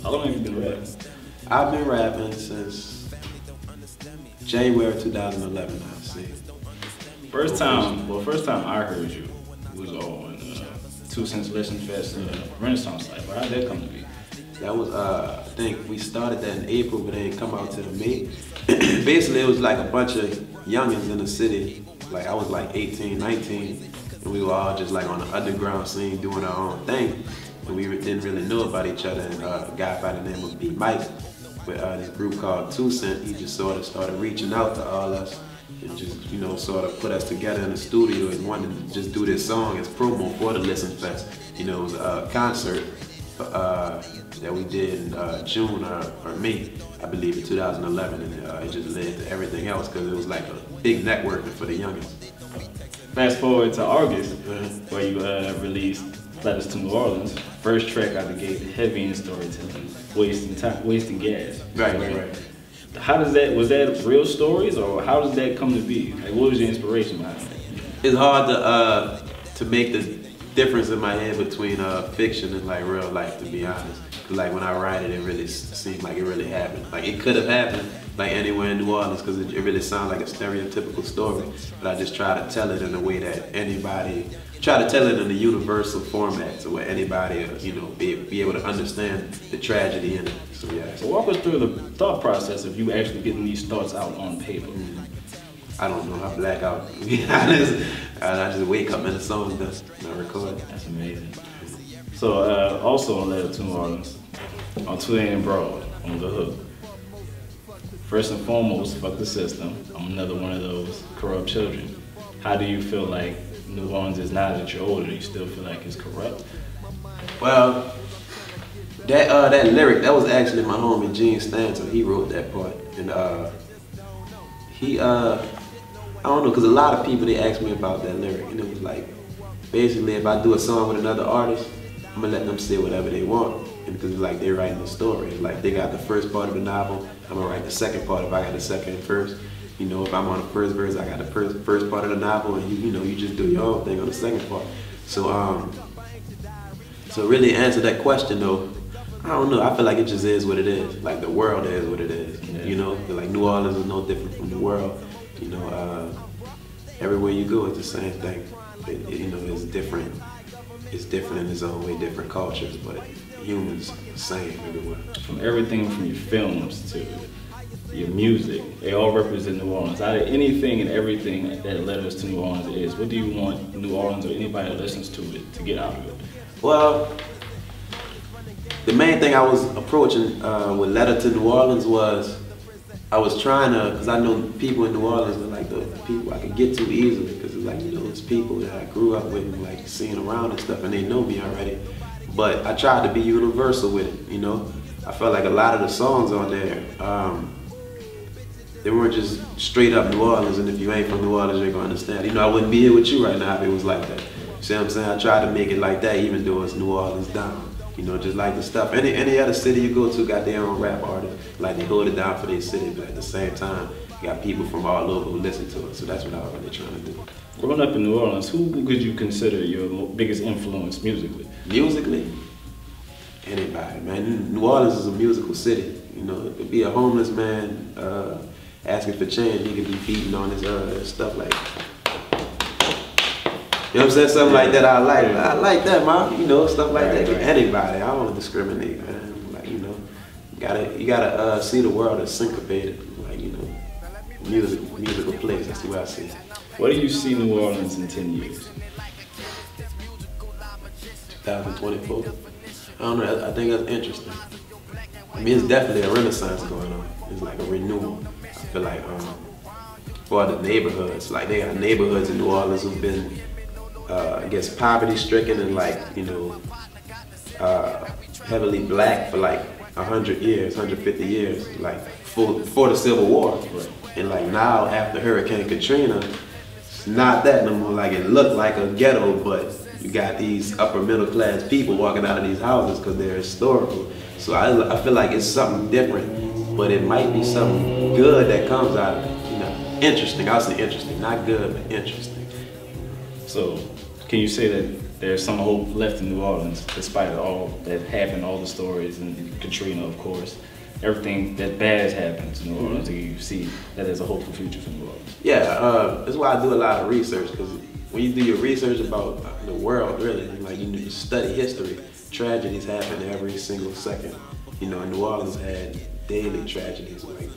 How long have you been rapping? I've been rapping since January 2011, I see. First time I heard you was on 2 Cents Listen Fest Renaissance Life. How did that come to be? That was, I think we started that in April, but it didn't come out till May. Basically, it was like a bunch of youngins in the city. Like I was like 18, 19, and we were all just like on the underground scene doing our own thing. And we didn't really know about each other. And a guy by the name of B. Mike, with this group called 2 Cent, he just sort of started reaching out to all us and just, you know, sort of put us together in the studio and wanted to just do this song as promo for the Listen Fest. You know, it was a concert that we did in June or May, I believe, in 2011, and it just led to everything else because it was like a big networking for the youngins. Fast forward to August, where you released Letters to New Orleans. First track out the gate, heavy in storytelling, wasting gas. Right. How does that, was that real stories, or how does that come to be? Like, what was your inspiration behind that? It's hard to make the difference in my head between fiction and like real life, to be honest. Cause like when I write it, it really seemed like it really happened. Like it could have happened like anywhere in New Orleans, because it really sounds like a stereotypical story. But I just try to tell it in a way that try to tell it in a universal format, so where anybody, you know, be able to understand the tragedy in it. So yeah. So walk us through the thought process of you actually getting these thoughts out on paper. I don't know, I black out, to be honest. I just wake up and the song done, and I record. That's amazing. So also on Letter to New Orleans, on 2 AM Broad, on the hook. First and foremost, fuck the system. I'm another one of those corrupt children. How do you feel like New Orleans is now that you're older? You still feel like it's corrupt? Well, that lyric, that was actually my homie Gene Stanton. He wrote that part, and I don't know, because a lot of people, they asked me about that lyric, and it was like, basically, if I do a song with another artist, I'm gonna let them say whatever they want, and because it's like they're writing the story. It's like they got the first part of the novel, I'm gonna write the second part if I got the second verse. You know, if I'm on the first verse, I got the first part of the novel, and you know, you just do your own thing on the second part. So, so really answer that question though, I don't know. I feel like it just is what it is. Like the world is what it is. Yeah. You know, like New Orleans is no different from the world. You know, everywhere you go, it's the same thing. You know, it's different. It's different in its own way, different cultures, but humans the same everywhere. From everything from your films to your music, they all represent New Orleans. Out of anything and everything that Letters to New Orleans is, what do you want New Orleans or anybody that listens to it to get out of it? Well, the main thing I was approaching with Letter to New Orleans was I was trying to, because I know people in New Orleans are like the people I could get to easily, because it's like, you know, it's people that I grew up with and like seeing around and stuff, and they know me already. But I tried to be universal with it, you know. I felt like a lot of the songs on there, they weren't just straight up New Orleans, and if you ain't from New Orleans, you ain't gonna understand. You know, I wouldn't be here with you right now if it was like that. See what I'm saying? I tried to make it like that, even though it's New Orleans down. You know, just like the stuff. Any other city you go to got their own rap artists. Like they hold it down for their city, but at the same time, you got people from all over who listen to it. So that's what I was really trying to do. Growing up in New Orleans, who could you consider your biggest influence musically? Musically? Anybody, man. New Orleans is a musical city. You know, it could be a homeless man asking for change. He could be beating on his stuff like, you know what I'm saying? Something like that I like. I like that, man. You know, stuff like that. Right. Anybody. I don't want to discriminate, man. Like, you know, you gotta see the world as syncopated. Like, you know, musical place. That's the way I see it. Where do you see New Orleans in 10 years? 2024. I don't know. I think that's interesting. I mean, it's definitely a renaissance going on. It's like a renewal. I feel like for the neighborhoods, like they got neighborhoods in New Orleans who've been I guess poverty-stricken and like, you know, heavily black for like 100 years, 150 years, like before the Civil War. Right. And like now, after Hurricane Katrina, it's not that no more. Like it looked like a ghetto, but you got these upper middle class people walking out of these houses because they're historical. So I feel like it's something different, but it might be something good that comes out of it. You know, interesting. I'll say interesting, not good, but interesting. So, Can you say that there's some hope left in New Orleans, despite all that happened, all the stories, and Katrina, of course, everything that bad has happened to New Orleans? Do you see that there's a hopeful future for New Orleans? Yeah, that's why I do a lot of research, because when you do your research about the world, really, like you study history, tragedies happen every single second. You know, New Orleans had daily tragedies, like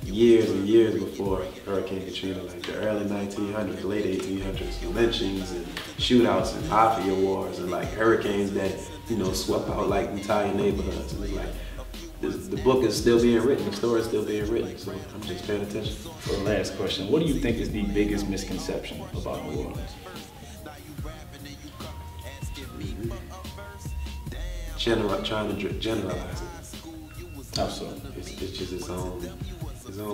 years and years before Hurricane Katrina, like the early 1900s, late 1800s, lynchings and shootouts and mafia wars and like hurricanes that, you know, swept out like entire neighborhoods. And it's like, the book is still being written, the story is still being written, so I'm just paying attention. For the last question, what do you think is the biggest misconception about New Orleans? Trying to generalize it. How so? It's just its own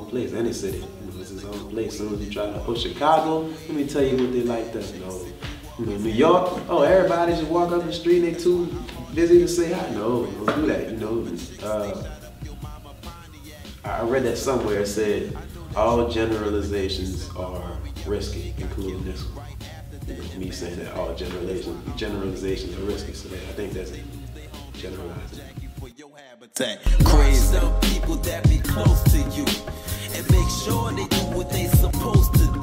place. Any city, you know, it's its own place. As soon as you try to, Chicago, let me tell you what they like that. You know, New York, everybody just walk up the street and they too busy to say hi. No, don't do that. You know, I read that somewhere. It said all generalizations are risky, including this one. You know, me saying that all generalizations are risky. So I think that's generalizing. Crazy some people that be close to you and make sure they do what they supposed to do.